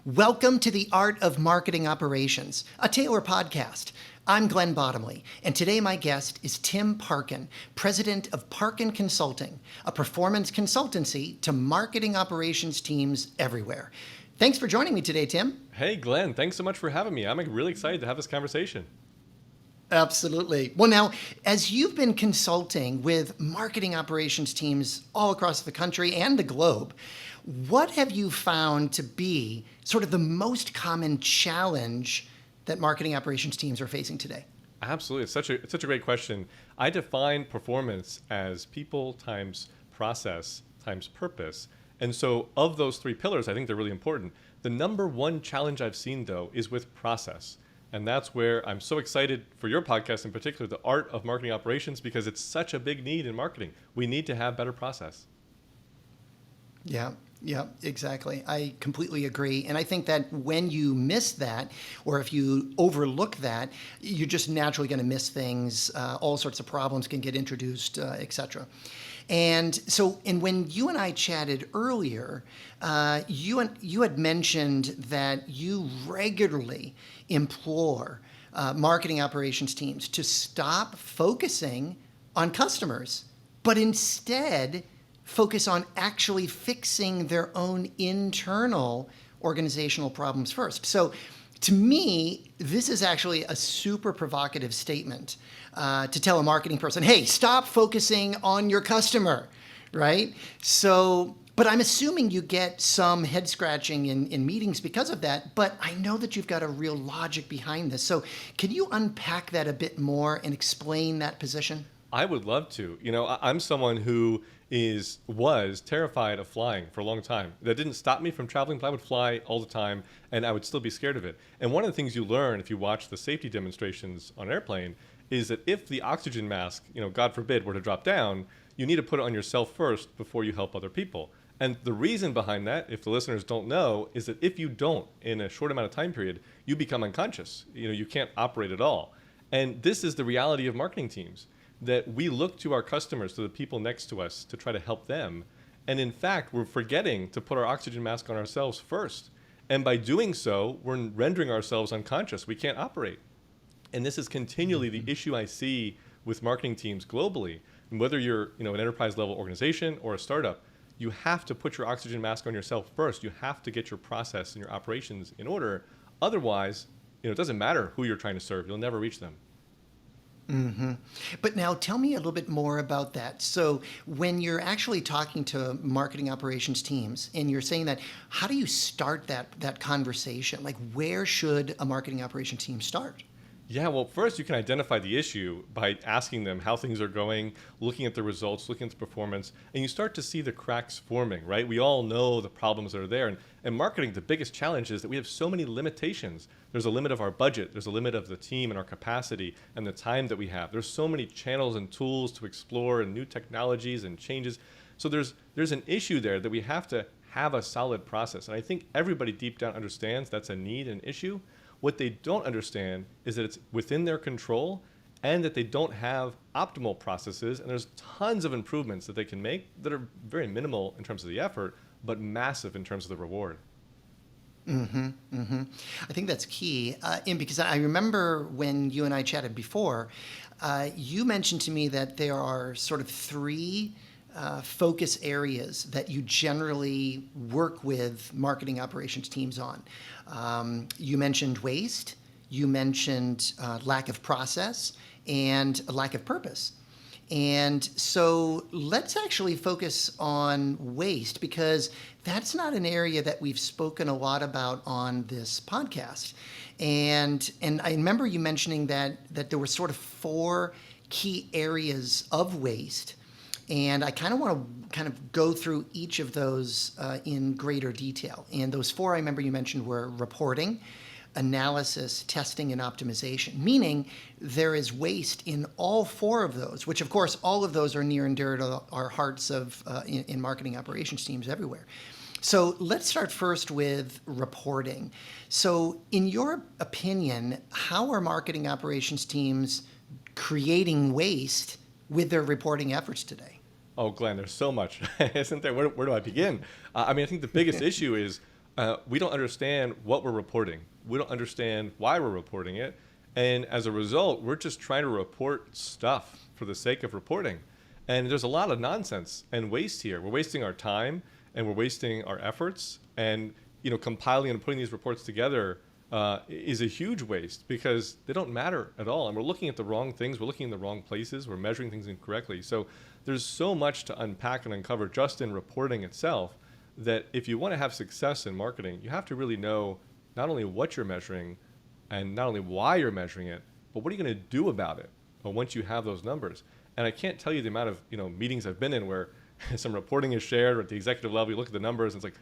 Welcome to the Art of Marketing Operations, a Taylor podcast. I'm Glenn Bottomley, and today my guest is Tim Parkin, president of Parkin Consulting, a performance consultancy to marketing operations teams everywhere. Thanks for joining me today, Tim. Hey, Glenn, thanks so much for having me. I'm really excited to have this conversation. Absolutely. Well, now, as you've been consulting with marketing operations teams all across the country and the globe, what have you found to be sort of the most common challenge that marketing operations teams are facing today? Absolutely. It's such a great question. I define performance as people times process times purpose. And so of those three pillars, I think they're really important. The number one challenge I've seen, though, is with process. And that's where I'm so excited for your podcast in particular, the art of marketing operations, because it's such a big need in marketing. We need to have better process. Yeah, exactly. I completely agree. And I think that when you miss that, or if you overlook that, you're just naturally going to miss things. All sorts of problems can get introduced, et cetera. And when you and I chatted earlier, you had mentioned that you regularly implore marketing operations teams to stop focusing on customers, but instead focus on actually fixing their own internal organizational problems first. So to me, this is actually a super provocative statement to tell a marketing person, hey, stop focusing on your customer, right? So, but I'm assuming you get some head scratching in meetings because of that, but I know that you've got a real logic behind this. So can you unpack that a bit more and explain that position? I would love to. I'm someone who was terrified of flying for a long time. That didn't stop me from traveling, but I would fly all the time and I would still be scared of it. And one of the things you learn if you watch the safety demonstrations on an airplane is that if the oxygen mask, God forbid, were to drop down, you need to put it on yourself first before you help other people. And the reason behind that, if the listeners don't know, is that if you don't, in a short amount of time period, you become unconscious. You can't operate at all. And this is the reality of marketing teams, that we look to our customers, to the people next to us, to try to help them. And in fact, we're forgetting to put our oxygen mask on ourselves first. And by doing so, we're rendering ourselves unconscious. We can't operate. And this is continually the issue I see with marketing teams globally. And whether you're an enterprise level organization or a startup, you have to put your oxygen mask on yourself first. You have to get your process and your operations in order. Otherwise, it doesn't matter who you're trying to serve. You'll never reach them. Mm-hmm. But now tell me a little bit more about that. So when you're actually talking to marketing operations teams and you're saying that, how do you start that conversation? Like, where should a marketing operations team start? Yeah, well, first you can identify the issue by asking them how things are going, looking at the results, looking at the performance, and you start to see the cracks forming, right? We all know the problems that are there. And marketing, the biggest challenge is that we have so many limitations. There's a limit of our budget. There's a limit of the team and our capacity and the time that we have. There's so many channels and tools to explore and new technologies and changes. So there's an issue there that we have to have a solid process. And I think everybody deep down understands that's a need and issue. What they don't understand is that it's within their control and that they don't have optimal processes. And there's tons of improvements that they can make that are very minimal in terms of the effort, but massive in terms of the reward. Mm-hmm, mm-hmm. I think that's key. Because I remember when you and I chatted before, you mentioned to me that there are sort of three focus areas that you generally work with marketing operations teams on. You mentioned waste, you mentioned lack of process, and a lack of purpose. And so let's actually focus on waste, because that's not an area that we've spoken a lot about on this podcast. And I remember you mentioning that there were sort of four key areas of waste. And I kind of want to go through each of those in greater detail. And those four I remember you mentioned were reporting, analysis, testing, and optimization, meaning there is waste in all four of those, which of course all of those are near and dear to our hearts in marketing operations teams everywhere. So let's start first with reporting. So in your opinion, how are marketing operations teams creating waste with their reporting efforts today? Oh, Glenn, there's so much, isn't there? Where do I begin? I think the biggest issue is we don't understand what we're reporting. We don't understand why we're reporting it. And as a result, we're just trying to report stuff for the sake of reporting. And there's a lot of nonsense and waste here. We're wasting our time and we're wasting our efforts. And compiling and putting these reports together is a huge waste because they don't matter at all. And we're looking at the wrong things. We're looking in the wrong places. We're measuring things incorrectly. So there's so much to unpack and uncover just in reporting itself that if you want to have success in marketing, you have to really know not only what you're measuring and not only why you're measuring it, but what are you going to do about it once you have those numbers. And I can't tell you the amount of meetings I've been in where some reporting is shared or at the executive level, you look at the numbers and it's like,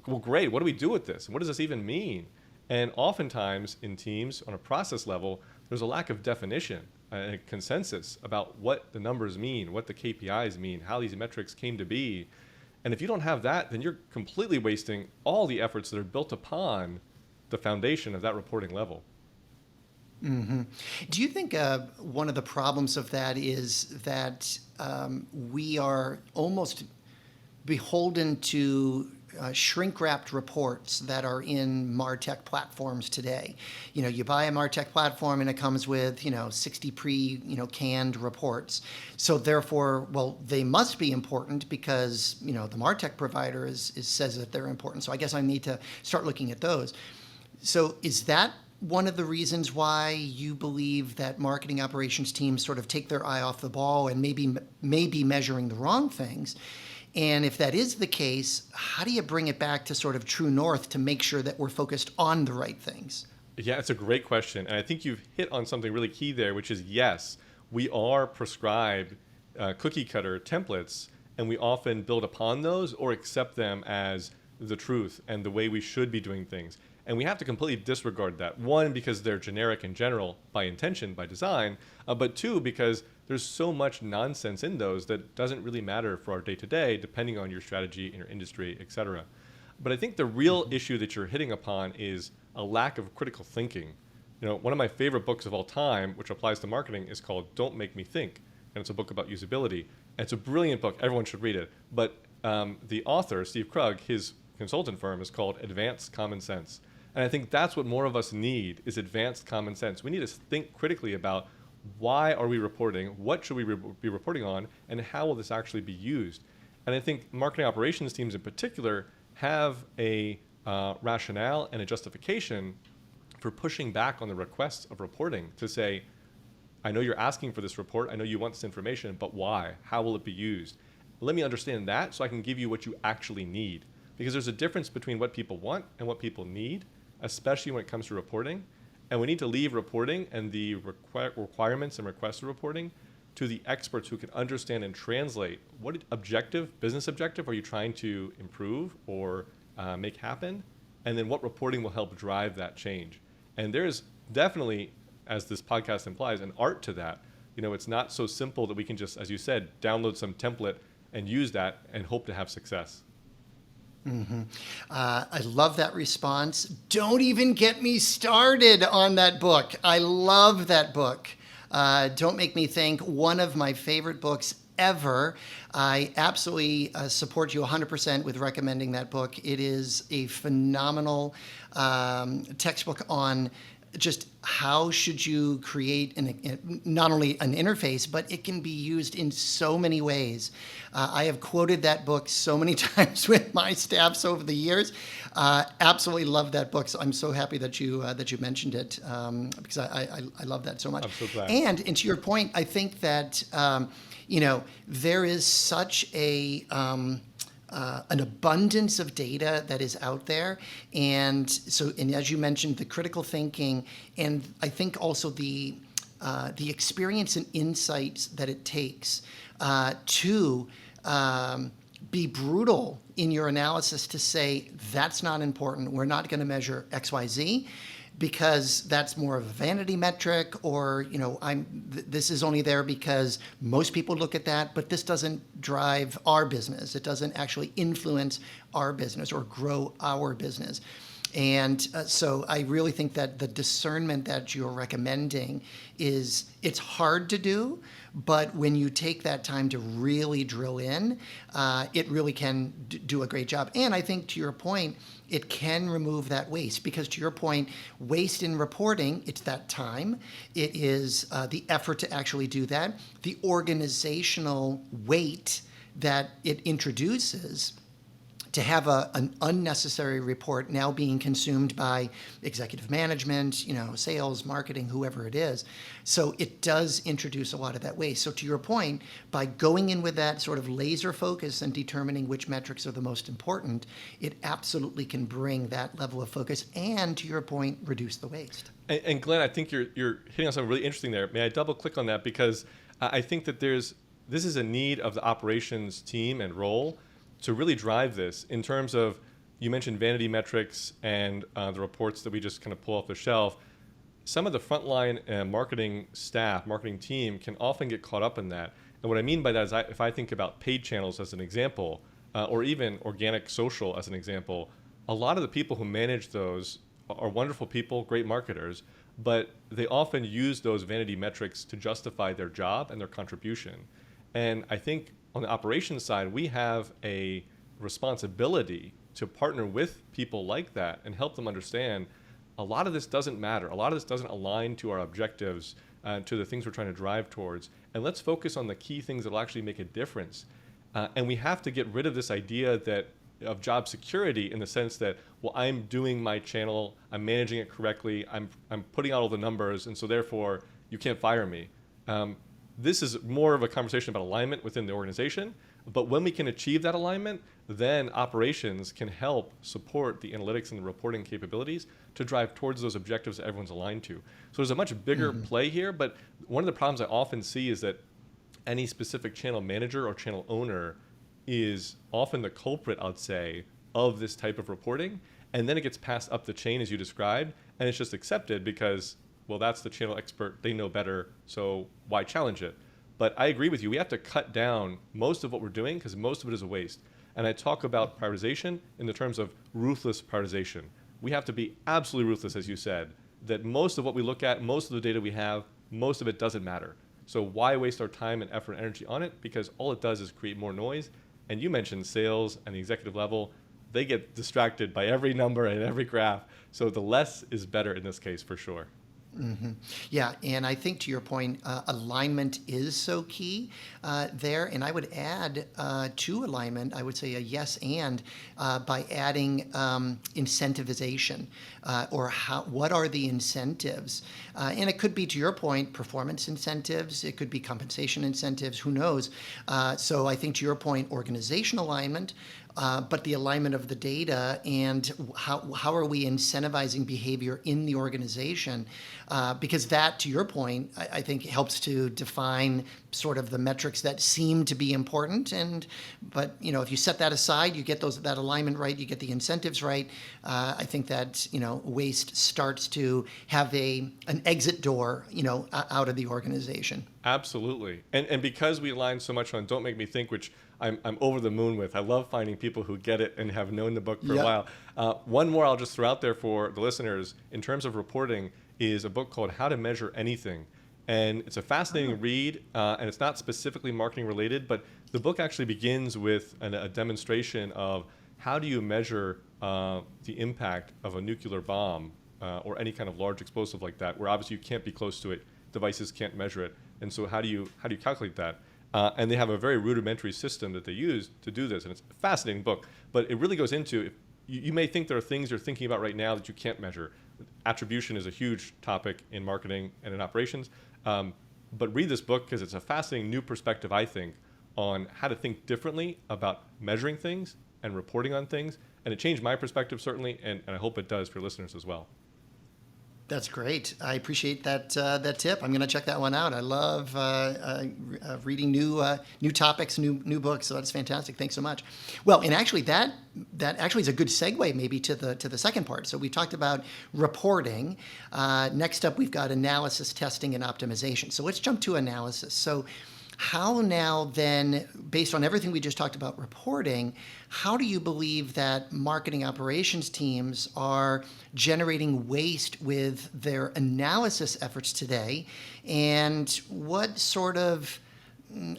well, great, what do we do with this? And what does this even mean? And oftentimes in teams on a process level, there's a lack of definition and a consensus about what the numbers mean, what the KPIs mean, how these metrics came to be. And if you don't have that, then you're completely wasting all the efforts that are built upon the foundation of that reporting level. Mm-hmm. Do you think one of the problems of that is that we are almost beholden to shrink-wrapped reports that are in martech platforms today? You buy a martech platform and it comes with 60 canned reports. So therefore, well, they must be important because the martech provider says that they're important. So I guess I need to start looking at those. So is that one of the reasons why you believe that marketing operations teams sort of take their eye off the ball and maybe measuring the wrong things? And if that is the case, how do you bring it back to sort of true north to make sure that we're focused on the right things? Yeah, it's a great question. And I think you've hit on something really key there, which is yes, we are prescribed cookie cutter templates, and we often build upon those or accept them as the truth and the way we should be doing things. And we have to completely disregard that. One, because they're generic in general by intention, by design, but two, because there's so much nonsense in those that doesn't really matter for our day-to-day, depending on your strategy and your industry, et cetera. But I think the real issue that you're hitting upon is a lack of critical thinking. One of my favorite books of all time, which applies to marketing, is called Don't Make Me Think. And it's a book about usability. And it's a brilliant book. Everyone should read it. But the author, Steve Krug, his consultant firm is called Advanced Common Sense. And I think that's what more of us need is advanced common sense. We need to think critically about why are we reporting, what should we be reporting on, and how will this actually be used. And I think marketing operations teams in particular have a rationale and a justification for pushing back on the requests of reporting to say, I know you're asking for this report, I know you want this information, but why? How will it be used? Let me understand that so I can give you what you actually need. Because there's a difference between what people want and what people need, especially when it comes to reporting. And we need to leave reporting and the requirements and requests of reporting to the experts who can understand and translate what business objective are you trying to improve or make happen, and then what reporting will help drive that change. And there's definitely, as this podcast implies, an art to that. It's not so simple that we can just, as you said, download some template and use that and hope to have success. Mm-hmm. I love that response. Don't even get me started on that book. I love that book. Don't Make Me Think, one of my favorite books ever. I absolutely support you 100% with recommending that book. It is a phenomenal textbook on just how should you create not only an interface, but it can be used in so many ways. I have quoted that book so many times with my staffs over the years. Absolutely love that book. So I'm so happy that you mentioned it because I love that so much. I'm so glad. And to your point, I think that there is such an abundance of data that is out there. And as you mentioned, the critical thinking, and I think also the experience and insights that it takes to be brutal in your analysis to say, that's not important. We're not going to measure XYZ because that's more of a vanity metric, or this is only there because most people look at that, but this doesn't drive our business. It doesn't actually influence our business or grow our business. And so I really think that the discernment that you're recommending it's hard to do, but when you take that time to really drill in, it really can do a great job. And I think to your point, it can remove that waste because to your point, waste in reporting, it's that time. It is the effort to actually do that, the organizational weight that it introduces to have an unnecessary report now being consumed by executive management, sales, marketing, whoever it is. So it does introduce a lot of that waste. So to your point, by going in with that sort of laser focus and determining which metrics are the most important, it absolutely can bring that level of focus and, to your point, reduce the waste. And Glenn, I think you're hitting on something really interesting there. May I double click on that? Because I think that this is a need of the operations team and role to really drive this in terms of, you mentioned vanity metrics and the reports that we just kind of pull off the shelf. Some of the frontline marketing staff, marketing team can often get caught up in that. And what I mean by that is if I think about paid channels as an example, or even organic social as an example, a lot of the people who manage those are wonderful people, great marketers, but they often use those vanity metrics to justify their job and their contribution. And I think on the operations side, we have a responsibility to partner with people like that and help them understand a lot of this doesn't matter. A lot of this doesn't align to our objectives, to the things we're trying to drive towards. And let's focus on the key things that will actually make a difference. And we have to get rid of this idea of job security in the sense that, well, I'm doing my channel, I'm managing it correctly, I'm putting out all the numbers, and so therefore you can't fire me. This is more of a conversation about alignment within the organization, but when we can achieve that alignment, then operations can help support the analytics and the reporting capabilities to drive towards those objectives that everyone's aligned to. So there's a much bigger play here, but one of the problems I often see is that any specific channel manager or channel owner is often the culprit, I'd say, of this type of reporting, and then it gets passed up the chain as you described, and it's just accepted because, well, that's the channel expert, they know better, so why challenge it? But I agree with you, we have to cut down most of what we're doing because most of it is a waste. And I talk about prioritization in the terms of ruthless prioritization. We have to be absolutely ruthless, as you said, that most of what we look at, most of the data we have, most of it doesn't matter. So why waste our time and effort and energy on it? Because all it does is create more noise. And you mentioned sales and the executive level, they get distracted by every number and every graph. So the less is better in this case, for sure. Yeah, and I think to your point, alignment is so key there. And I would add to alignment, I would say a yes and by adding incentivization or what are the incentives? And it could be, to your point, performance incentives. It could be compensation incentives. Who knows? So I think to your point, organizational alignment. But the alignment of the data and how are we incentivizing behavior in the organization? Because that, to your point, I think helps to define sort of the metrics that seem to be important. But if you set that aside, you get that alignment right, you get the incentives right. I think that waste starts to have an exit door out of the organization. Absolutely. And because we align so much on Don't Make Me Think, which I'm over the moon with. I love finding people who get it and have known the book for a while. One more I'll just throw out there for the listeners in terms of reporting is a book called How to Measure Anything. And it's a fascinating read, and it's not specifically marketing related, but the book actually begins with a demonstration of how do you measure the impact of a nuclear bomb or any kind of large explosive like that, where obviously you can't be close to it, devices can't measure it. And so how do you calculate that? And they have a very rudimentary system that they use to do this. And it's a fascinating book. But it really goes into, you may think there are things you're thinking about right now that you can't measure. Attribution is a huge topic in marketing and in operations. But read this book because it's a fascinating new perspective, I think, on how to think differently about measuring things and reporting on things. And it changed my perspective, certainly, and I hope it does for listeners as well. That's great. I appreciate that tip. I'm going to check that one out. I love reading new topics, new books. So that's fantastic. Thanks so much. Well, and actually that actually is a good segue maybe to the second part. So we talked about reporting. Next up, we've got analysis, testing, and optimization. So let's jump to analysis. So How now then, based on everything we just talked about reporting, how do you believe that marketing operations teams are generating waste with their analysis efforts today? And what sort of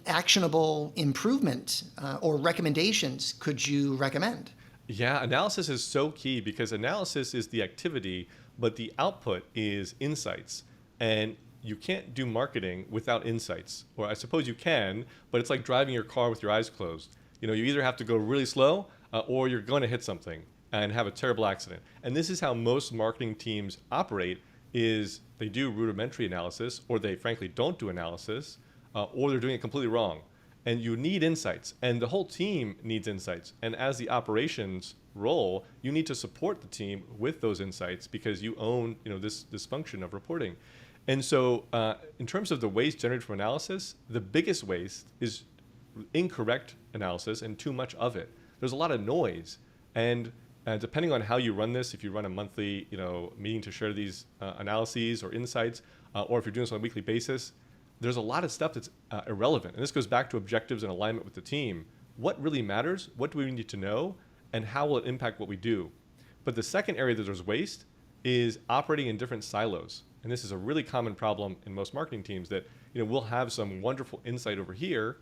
actionable improvement or recommendations could you recommend? Yeah, analysis is so key because analysis is the activity, but the output is insights. And you can't do marketing without insights. Or I suppose you can, but it's like driving your car with your eyes closed. You either have to go really slow or you're going to hit something and have a terrible accident. And this is how most marketing teams operate is they do rudimentary analysis or they frankly don't do analysis or they're doing it completely wrong. And you need insights, and the whole team needs insights. And as the operations role, you need to support the team with those insights because you own, this function of reporting. And so, in terms of the waste generated from analysis, the biggest waste is incorrect analysis and too much of it. There's a lot of noise, and depending on how you run this, if you run a monthly, meeting to share these analyses or insights, or if you're doing this on a weekly basis, there's a lot of stuff that's irrelevant. And this goes back to objectives and alignment with the team. What really matters? What do we need to know? And how will it impact what we do? But the second area that there's waste is operating in different silos. And this is a really common problem in most marketing teams that we'll have some wonderful insight over here,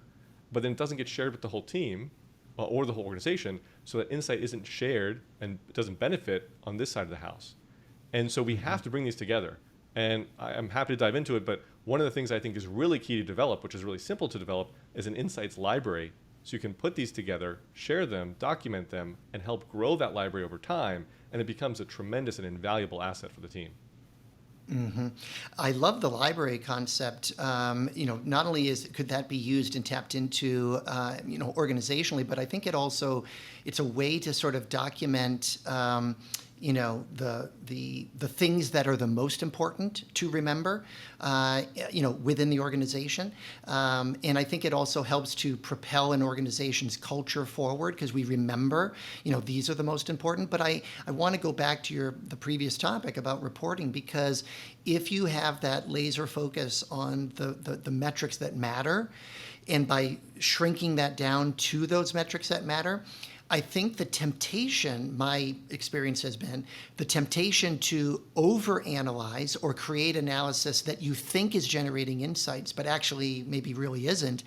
but then it doesn't get shared with the whole team or the whole organization, so that insight isn't shared and doesn't benefit on this side of the house. And so we have to bring these together. And I'm happy to dive into it, but one of the things I think is really key to develop, which is really simple to develop, is an insights library. So you can put these together, share them, document them, and help grow that library over time, and it becomes a tremendous and invaluable asset for the team. Mm-hmm. I love the library concept. Not only could that be used and tapped into, organizationally, but I think it's a way to sort of document, the things that are the most important to remember, within the organization. And I think it also helps to propel an organization's culture forward because we remember, these are the most important. But I want to go back to the previous topic about reporting, because if you have that laser focus on the metrics that matter, and by shrinking that down to those metrics that matter, I think the temptation, my experience has been, the temptation to overanalyze or create analysis that you think is generating insights, but actually maybe really isn't,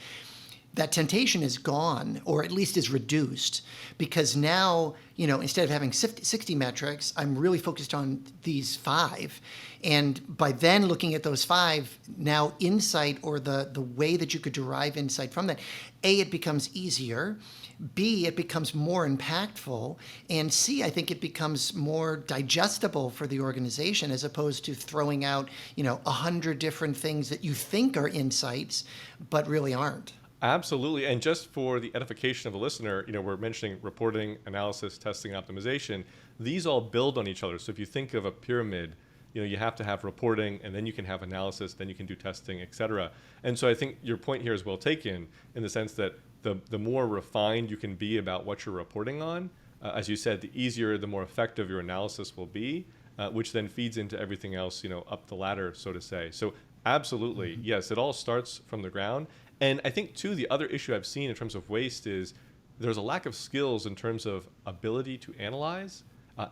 that temptation is gone, or at least is reduced, because now, instead of having 60 metrics, I'm really focused on these 5. And by then looking at those 5, now insight, or the way that you could derive insight from that, A, it becomes easier, B, it becomes more impactful, and C, I think it becomes more digestible for the organization, as opposed to throwing out, 100 different things that you think are insights, but really aren't. Absolutely. And just for the edification of the listener, we're mentioning reporting, analysis, testing, optimization. These all build on each other. So if you think of a pyramid, you have to have reporting, and then you can have analysis, then you can do testing, et cetera. And so I think your point here is well taken in the sense that the more refined you can be about what you're reporting on, as you said, the easier, the more effective your analysis will be, which then feeds into everything else, up the ladder, so to say. So absolutely, yes, it all starts from the ground. And I think, too, the other issue I've seen in terms of waste is there's a lack of skills in terms of ability to analyze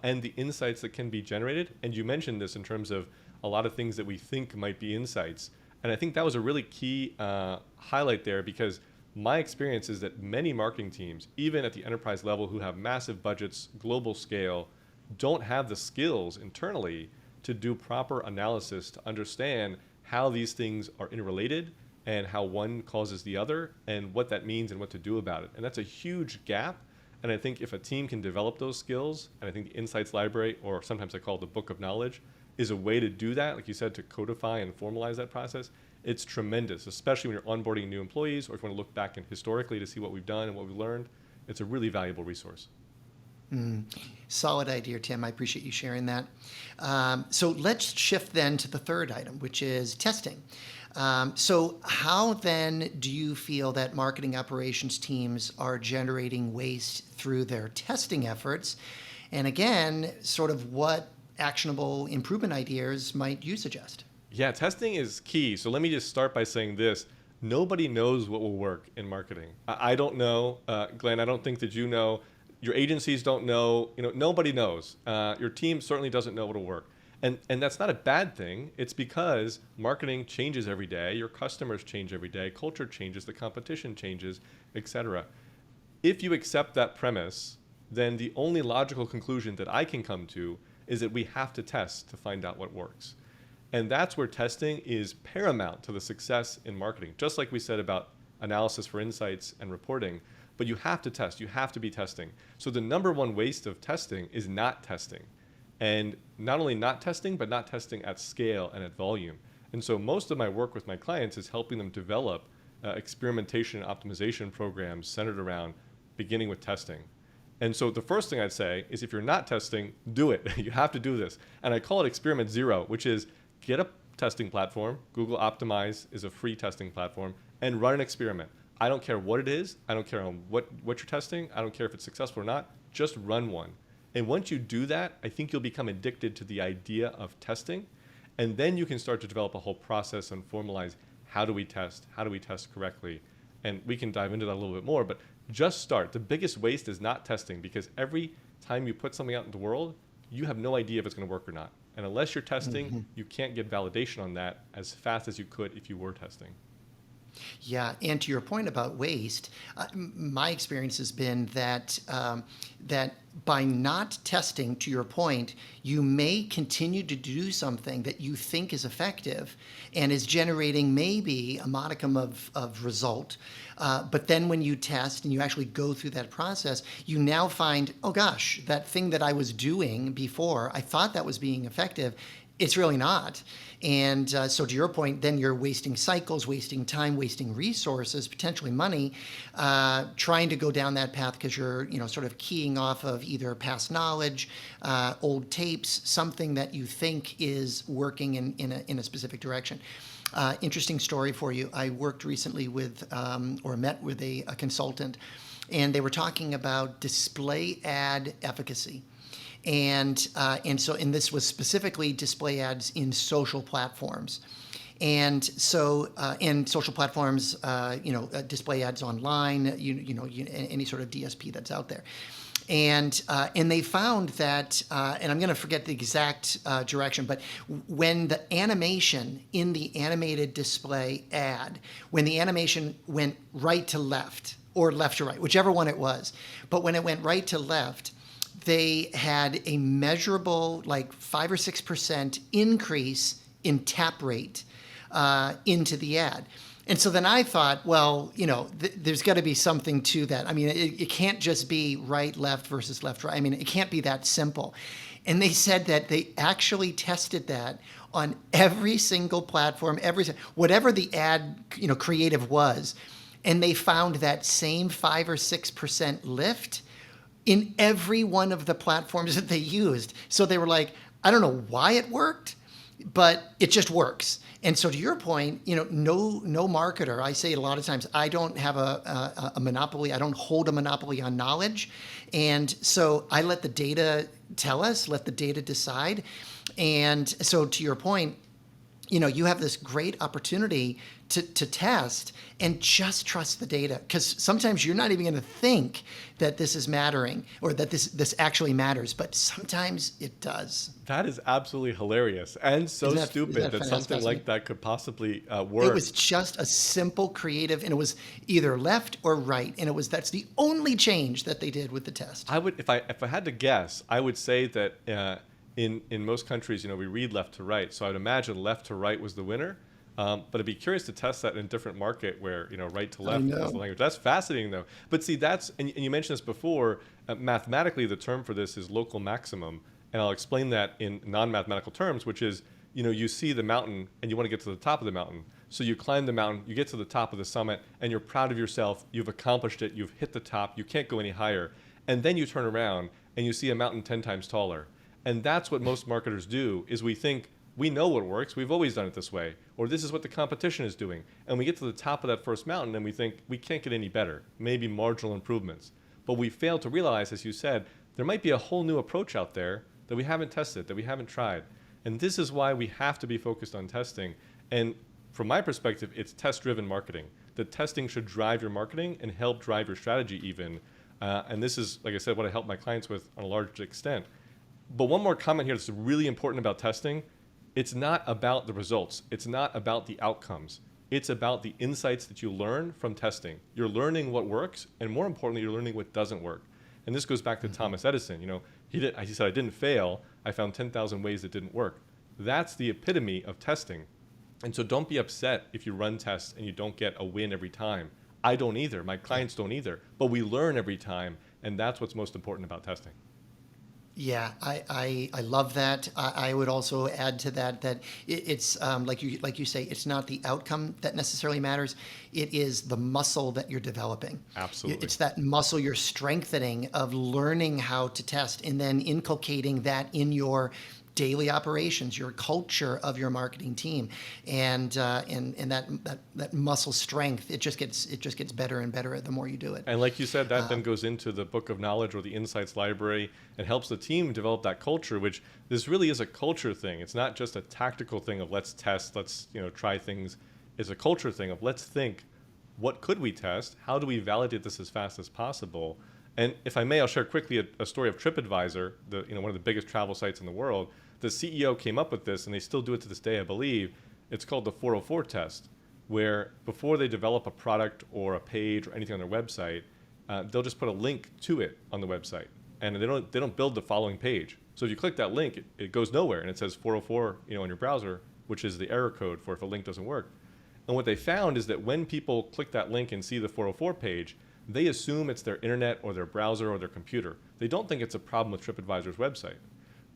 and the insights that can be generated. And you mentioned this in terms of a lot of things that we think might be insights. And I think that was a really key highlight there, because my experience is that many marketing teams, even at the enterprise level who have massive budgets, global scale, don't have the skills internally to do proper analysis to understand how these things are interrelated and how one causes the other and what that means and what to do about it. And that's a huge gap. And I think if a team can develop those skills, and I think the Insights Library, or sometimes I call it the Book of Knowledge, is a way to do that, like you said, to codify and formalize that process, it's tremendous, especially when you're onboarding new employees, or if you want to look back and historically to see what we've done and what we've learned. It's a really valuable resource. Solid idea, Tim. I appreciate you sharing that. So let's shift then to the third item, which is testing. So how then do you feel that marketing operations teams are generating waste through their testing efforts? And again, sort of what actionable improvement ideas might you suggest? Yeah, testing is key. So let me just start by saying this. nobody knows what will work in marketing. I don't know, Glenn. I don't think that you know. Your agencies don't know. Nobody knows. Your team certainly doesn't know what will work. And that's not a bad thing. It's because marketing changes every day. Your customers change every day. Culture changes. The competition changes, etc. If you accept that premise, then the only logical conclusion that I can come to is that we have to test to find out what works. And that's where testing is paramount to the success in marketing, just like we said about analysis for insights and reporting. But you have to test. You have to be testing. So the number one waste of testing is not testing. And not only not testing, but not testing at scale and at volume. And so most of my work with my clients is helping them develop experimentation and optimization programs centered around beginning with testing. And so the first thing I'd say is if you're not testing, do it. You have to do this. And I call it experiment zero, which is get a testing platform. Google Optimize is a free testing platform, and run an experiment. I don't care what it is. I don't care what you're testing. I don't care if it's successful or not. Just run one. And once you do that, I think you'll become addicted to the idea of testing. And then you can start to develop a whole process and formalize how do we test? How do we test correctly? And we can dive into that a little bit more, but just start. The biggest waste is not testing, because every time you put something out in the world, you have no idea if it's going to work or not. And unless you're testing, you can't get validation on that as fast as you could if you were testing. Yeah, and to your point about waste, my experience has been that that by not testing, to your point, you may continue to do something that you think is effective and is generating maybe a modicum of result. But then when you test and you actually go through that process, you now find, oh gosh, that thing that I was doing before, I thought that was being effective. It's really not. And so to your point, then you're wasting cycles, wasting time, wasting resources, potentially money, trying to go down that path because you're, sort of keying off of either past knowledge, old tapes, something that you think is working in a specific direction. Interesting story for you. I worked recently with, or met with a consultant, and they were talking about display ad efficacy. And this was specifically display ads in social platforms. And so, in social platforms, display ads online, any sort of DSP that's out there. And they found that, and I'm going to forget the exact direction, but when the animation in the animated display ad, when the animation went right to left or left to right, whichever one it was, but when it went right to left, they had a measurable, like 5 or 6% increase in tap rate into the ad. And so then I thought, well, there's got to be something to that. I mean, it can't just be right, left versus left, right. I mean, it can't be that simple. And they said that they actually tested that on every single platform, whatever the ad, creative was, and they found that same 5 or 6% lift in every one of the platforms that they used. So they were like, I don't know why it worked, but it just works. And so to your point, no marketer, I say it a lot of times, I don't have a monopoly. I don't hold a monopoly on knowledge. And so I let the data tell us, let the data decide. And so to your point, you have this great opportunity to test and just trust the data, because sometimes you're not even going to think that this is mattering or that this actually matters, but sometimes it does. That is absolutely hilarious and so stupid that something like that could possibly work. It was just a simple creative, and it was either left or right, and that's the only change that they did with the test. I would, if I had to guess, I would say that in most countries, we read left to right, so I'd imagine left to right was the winner. But I'd be curious to test that in a different market where, right to left is the language. That's fascinating, though. But see, and you mentioned this before, mathematically, the term for this is local maximum. And I'll explain that in non-mathematical terms, which is, you see the mountain and you want to get to the top of the mountain. So you climb the mountain, you get to the top of the summit, and you're proud of yourself. You've accomplished it. You've hit the top. You can't go any higher. And then you turn around and you see a mountain 10 times taller. And that's what most marketers do, is we think, we know what works. We've always done it this way. Or this is what the competition is doing. And we get to the top of that first mountain and we think we can't get any better, maybe marginal improvements. But we fail to realize, as you said, there might be a whole new approach out there that we haven't tested, that we haven't tried. And this is why we have to be focused on testing. And from my perspective, it's test-driven marketing. The testing should drive your marketing and help drive your strategy even. And this is, like I said, what I help my clients with on a large extent. But one more comment here that's really important about testing. It's not about the results. It's not about the outcomes. It's about the insights that you learn from testing. You're learning what works, and more importantly, you're learning what doesn't work. And this goes back to Thomas Edison. He said, I didn't fail. I found 10,000 ways that didn't work. That's the epitome of testing. And so don't be upset if you run tests and you don't get a win every time. I don't either. My clients don't either. But we learn every time, and that's what's most important about testing. Yeah, I love that. I would also add to that it's like you say, it's not the outcome that necessarily matters. It is the muscle that you're developing. Absolutely. It's that muscle you're strengthening of learning how to test and then inculcating that in your daily operations, your culture of your marketing team, and that muscle strength. It just gets better and better the more you do it. And like you said, that then goes into the book of knowledge or the insights library and helps the team develop that culture, which this really is a culture thing. It's not just a tactical thing of let's test, let's try things. It's a culture thing of let's think, what could we test? How do we validate this as fast as possible? And if I may, I'll share quickly a story of TripAdvisor, one of the biggest travel sites in the world. The CEO came up with this, and they still do it to this day, I believe. It's called the 404 test, where before they develop a product or a page or anything on their website, they'll just put a link to it on the website, and they don't build the following page. So if you click that link, it goes nowhere, and it says 404, on your browser, which is the error code for if a link doesn't work. And what they found is that when people click that link and see the 404 page, they assume it's their internet or their browser or their computer. They don't think it's a problem with TripAdvisor's website,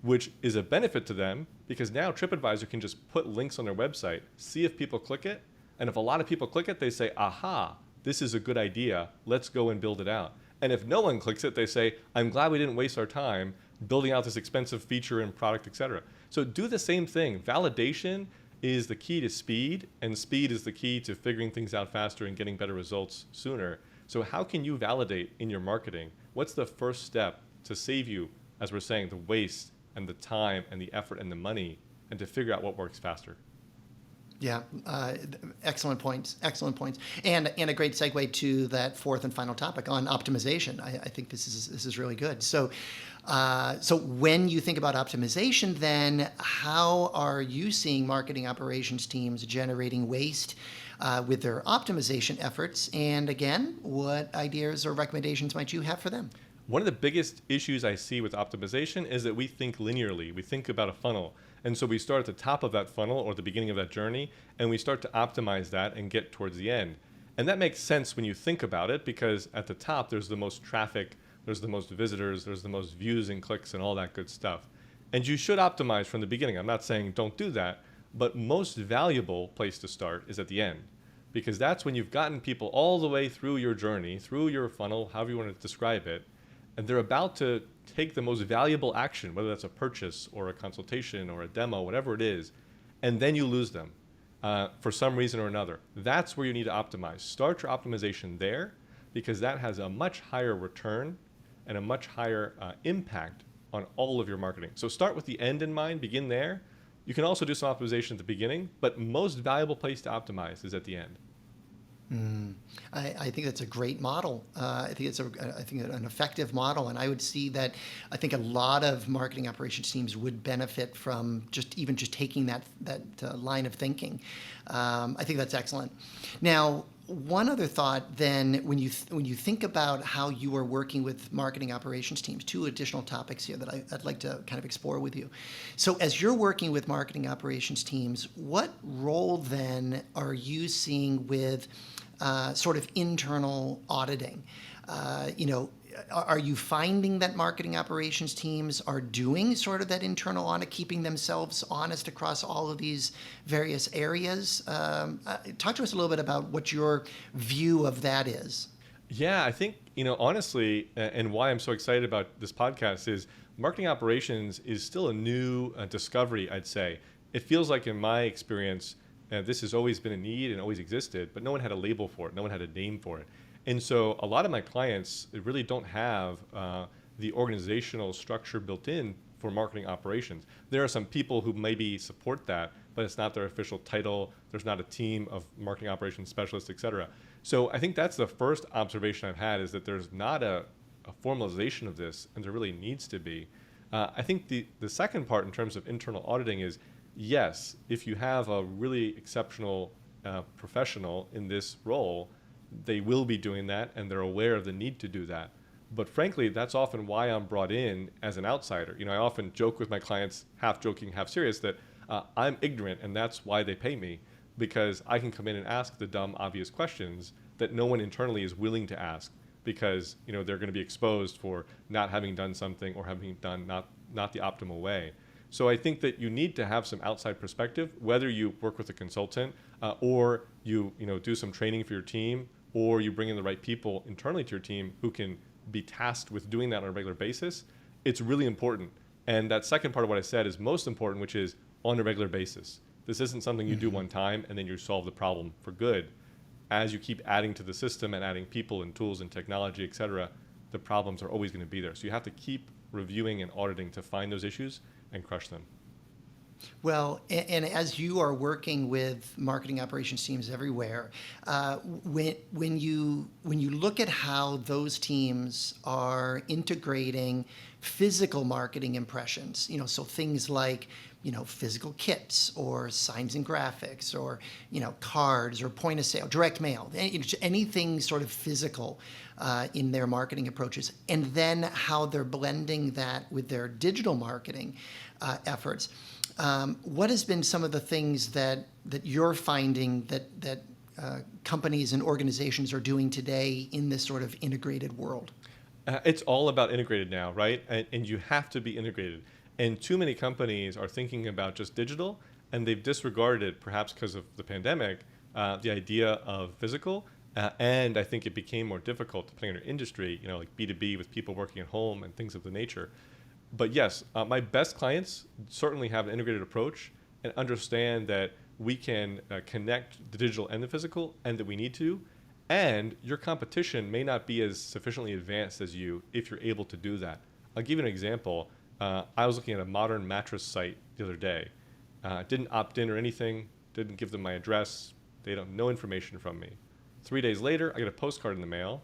which is a benefit to them because now TripAdvisor can just put links on their website, see if people click it, and if a lot of people click it, they say, aha, this is a good idea, let's go and build it out. And if no one clicks it, they say, I'm glad we didn't waste our time building out this expensive feature and product, etc. So do the same thing. Validation is the key to speed, and speed is the key to figuring things out faster and getting better results sooner. So how can you validate in your marketing? What's the first step to save you, as we're saying, the waste and the time and the effort and the money, and to figure out what works faster? Yeah, excellent points. Excellent points, and a great segue to that fourth and final topic on optimization. I think this is really good. So, so when you think about optimization, then how are you seeing marketing operations teams generating waste with their optimization efforts? And again, what ideas or recommendations might you have for them? One of the biggest issues I see with optimization is that we think linearly. We think about a funnel. And so we start at the top of that funnel or the beginning of that journey, and we start to optimize that and get towards the end. And that makes sense when you think about it, because at the top, there's the most traffic, there's the most visitors, there's the most views and clicks and all that good stuff. And you should optimize from the beginning. I'm not saying don't do that, but most valuable place to start is at the end, because that's when you've gotten people all the way through your journey, through your funnel, however you want to describe it, and they're about to take the most valuable action, whether that's a purchase or a consultation or a demo, whatever it is, and then you lose them for some reason or another. That's where you need to optimize. Start your optimization there, because that has a much higher return and a much higher impact on all of your marketing. So start with the end in mind, begin there. You can also do some optimization at the beginning, but most valuable place to optimize is at the end. I think that's a great model. I think it's an effective model, and I would see that. I think a lot of marketing operations teams would benefit from just taking that line of thinking. I think that's excellent. Now, one other thought then, when you think about how you are working with marketing operations teams, two additional topics here that I'd like to kind of explore with you. So as you're working with marketing operations teams, what role then are you seeing with sort of internal auditing? Are you finding that marketing operations teams are doing sort of that internal audit, keeping themselves honest across all of these various areas? Talk to us a little bit about what your view of that is. Yeah, I think, honestly, and why I'm so excited about this podcast is marketing operations is still a new discovery, I'd say. It feels like, in my experience, this has always been a need and always existed, but no one had a label for it. No one had a name for it. And so a lot of my clients really don't have the organizational structure built in for marketing operations. There are some people who maybe support that, but it's not their official title. There's not a team of marketing operations specialists, et cetera. So I think that's the first observation I've had, is that there's not a formalization of this, and there really needs to be. I think the second part in terms of internal auditing is, yes, if you have a really exceptional professional in this role, they will be doing that, and they're aware of the need to do that. But frankly, that's often why I'm brought in as an outsider. I often joke with my clients, half joking, half serious, that I'm ignorant, and that's why they pay me, because I can come in and ask the dumb, obvious questions that no one internally is willing to ask, because they're going to be exposed for not having done something or having done not the optimal way. So I think that you need to have some outside perspective, whether you work with a consultant or you do some training for your team, or you bring in the right people internally to your team who can be tasked with doing that on a regular basis. It's really important. And that second part of what I said is most important, which is on a regular basis. This isn't something you do one time and then you solve the problem for good. As you keep adding to the system and adding people and tools and technology, et cetera, the problems are always going to be there. So you have to keep reviewing and auditing to find those issues and crush them. Well, and as you are working with marketing operations teams everywhere, when you look at how those teams are integrating physical marketing impressions, so things like physical kits or signs and graphics or cards or point of sale, direct mail, anything sort of physical in their marketing approaches, and then how they're blending that with their digital marketing efforts. What has been some of the things that you're finding that companies and organizations are doing today in this sort of integrated world? It's all about integrated now, right? And you have to be integrated. And too many companies are thinking about just digital, and they've disregarded, perhaps because of the pandemic, the idea of physical. And I think it became more difficult depending on your industry, like B2B with people working at home and things of the nature. But yes, my best clients certainly have an integrated approach and understand that we can connect the digital and the physical, and that we need to. And your competition may not be as sufficiently advanced as you if you're able to do that. I'll give you an example. I was looking at a modern mattress site the other day. Didn't opt in or anything, didn't give them my address. They don't no information from me. 3 days later, I get a postcard in the mail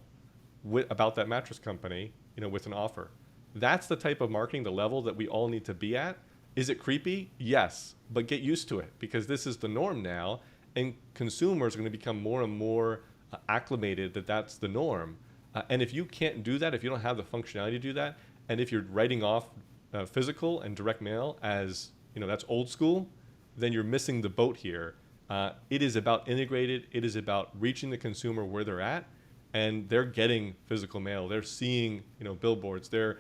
about that mattress company, with an offer. That's the type of marketing, the level that we all need to be at. Is it creepy? Yes, but get used to it, because this is the norm now, and consumers are going to become more and more acclimated that that's the norm. And if you can't do that, if you don't have the functionality to do that, and if you're writing off physical and direct mail as, that's old school, then you're missing the boat here. It is about integrated. It is about reaching the consumer where they're at, and they're getting physical mail. They're seeing, billboards. They're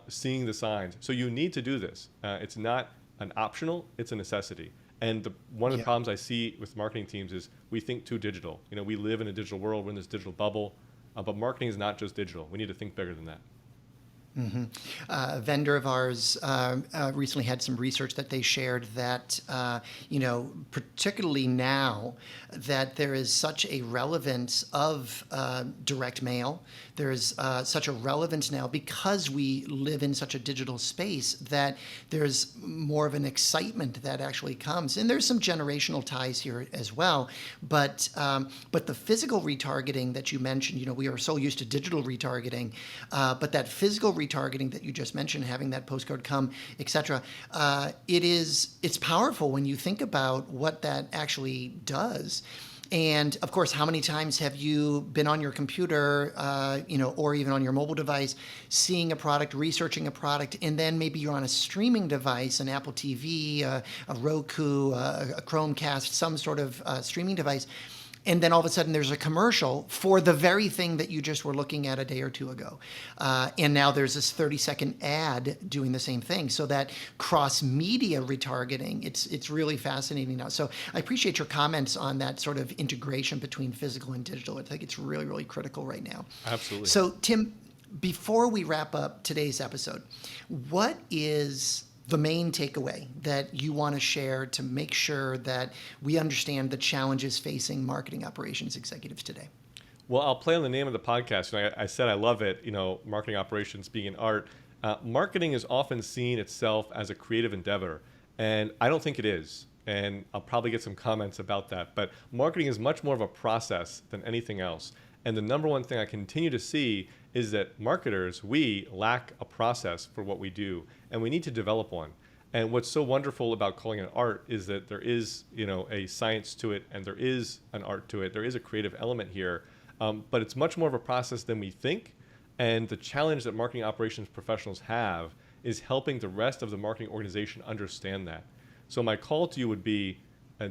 seeing the signs. So you need to do this. It's not an optional. It's a necessity. And one of the problems I see with marketing teams is we think too digital. We live in a digital world. We're in this digital bubble. But marketing is not just digital. We need to think bigger than that. Mm-hmm. A vendor of ours recently had some research that they shared that, particularly now that there is such a relevance of direct mail, there is such a relevance now because we live in such a digital space that there's more of an excitement that actually comes. And there's some generational ties here as well. But the physical retargeting that you mentioned, we are so used to digital retargeting, but that physical retargeting that you just mentioned, having that postcard come, et cetera, it's powerful when you think about what that actually does. And of course, how many times have you been on your computer, or even on your mobile device, seeing a product, researching a product, and then maybe you're on a streaming device, an Apple TV, a Roku, a Chromecast, some sort of streaming device, and then all of a sudden there's a commercial for the very thing that you just were looking at a day or two ago. And now there's this 30-second ad doing the same thing. So that cross-media retargeting, it's really fascinating now. So I appreciate your comments on that sort of integration between physical and digital. I think it's really, really critical right now. Absolutely. So Tim, before we wrap up today's episode, what is the main takeaway that you want to share to make sure that we understand the challenges facing marketing operations executives today? Well, I'll play on the name of the podcast. I said I love it, marketing operations being an art. Marketing is often seen itself as a creative endeavor, and I don't think it is. and I'll probably get some comments about that. But marketing is much more of a process than anything else. And the number one thing I continue to see is that marketers, we lack a process for what we do, and we need to develop one. And what's so wonderful about calling it art is that there is, a science to it, and there is an art to it. There is a creative element here, but it's much more of a process than we think. And the challenge that marketing operations professionals have is helping the rest of the marketing organization understand that. So my call to you would be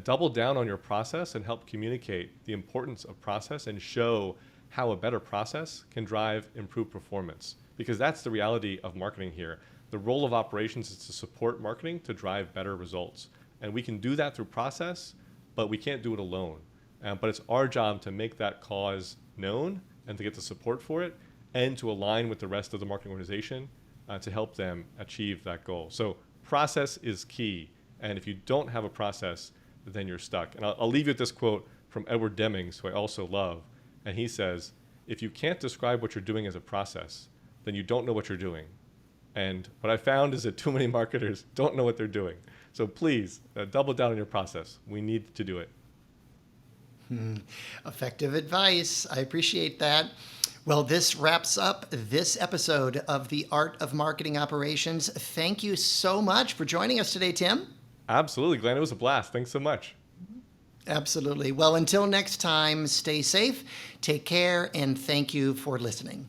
double down on your process and help communicate the importance of process and show how a better process can drive improved performance. Because that's the reality of marketing here. The role of operations is to support marketing to drive better results. And we can do that through process, but we can't do it alone. But it's our job to make that cause known and to get the support for it and to align with the rest of the marketing organization to help them achieve that goal. So process is key. And if you don't have a process, then you're stuck. And I'll leave you with this quote from Edward Demings, who I also love. And he says, if you can't describe what you're doing as a process, then you don't know what you're doing. And what I found is that too many marketers don't know what they're doing. So please, double down on your process. We need to do it. Effective advice. I appreciate that. Well, this wraps up this episode of The Art of Marketing Operations. Thank you so much for joining us today, Tim. Absolutely, Glenn. It was a blast. Thanks so much. Absolutely. Well, until next time, stay safe, take care, and thank you for listening.